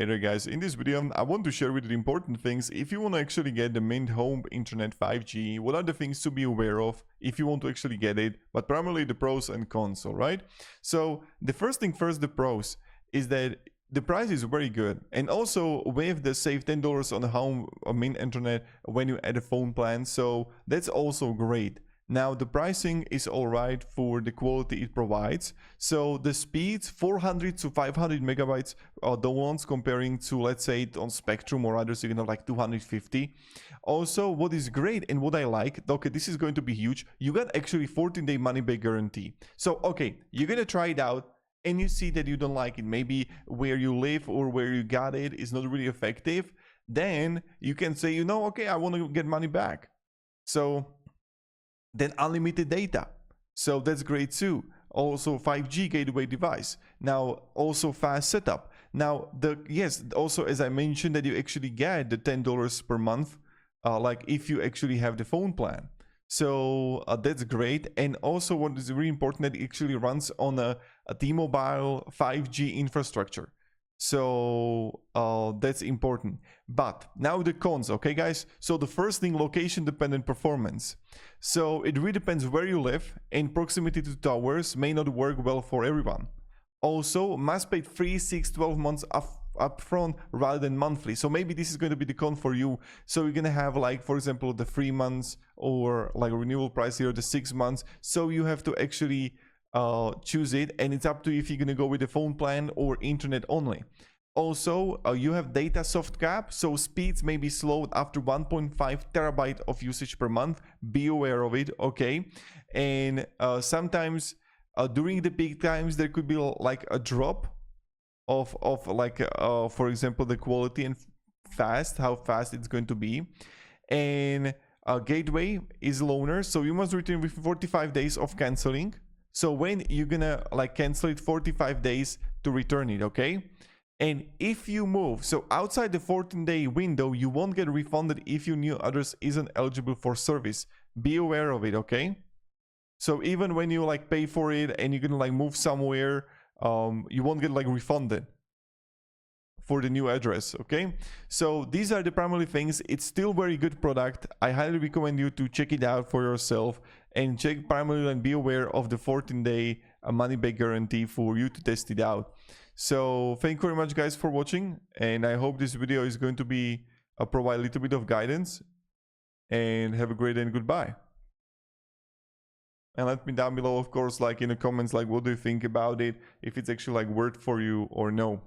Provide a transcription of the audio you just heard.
Hey there guys, in this video I want to share with you the important things if you want to actually get the Mint Home Internet 5G. What are the things to be aware of if you want to actually get it, but primarily the pros and cons, alright? So the first thing first, the pros is that the price is very good, and also with the save $10 on the home Mint Internet when you add a phone plan, so that's also great. Now the pricing is alright for the quality it provides. So the speeds 400 to 500 megabytes are the ones comparing to, let's say, on Spectrum or others, you can have like 250. Also, what is great and what I like, okay, this is going to be huge, you got actually 14-day money back guarantee. So okay, you're gonna try it out and you see that you don't like it, maybe where you live or where you got it is not really effective, then you can say, you know, okay, I want to get money back. So then unlimited data, so that's great too. Also 5G gateway device, now also fast setup. Now also as I mentioned that you actually get the $10 per month, like if you actually have the phone plan. So that's great. And also what is really important, that it actually runs on a T-Mobile 5G infrastructure. So that's important. But now the cons, okay guys? So the first thing, location dependent performance. So it really depends where you live, and proximity to towers may not work well for everyone. Also, must pay 3, 6, 12 months upfront rather than monthly. So maybe this is going to be the con for you. So you're gonna have, like, for example, the 3 months or like a renewal price here, the 6 months. So you have to actually choose it, and it's up to you if you're gonna go with the phone plan or internet only. Also, you have data soft cap, so speeds may be slowed after 1.5 terabyte of usage per month. Be aware of it, okay? And sometimes during the peak times there could be like a drop of like for example the quality and how fast it's going to be. And gateway is loaner, so you must return within 45 days of canceling. So when you're gonna like cancel it, 45 days to return it, okay? And if you move, so outside the 14-day window, you won't get refunded if your new address isn't eligible for service. Be aware of it, okay? So even when you like pay for it and you're gonna like move somewhere, you won't get like refunded for the new address, okay? So these are the primary things. It's still very good product. I highly recommend you to check it out for yourself and check primarily and be aware of the 14-day money back guarantee for you to test it out. So thank you very much guys for watching, and I hope this video is going to be provide a little bit of guidance, and have a great day and goodbye. And let me down below, of course, like in the comments, like what do you think about it, if it's actually like worth for you or no.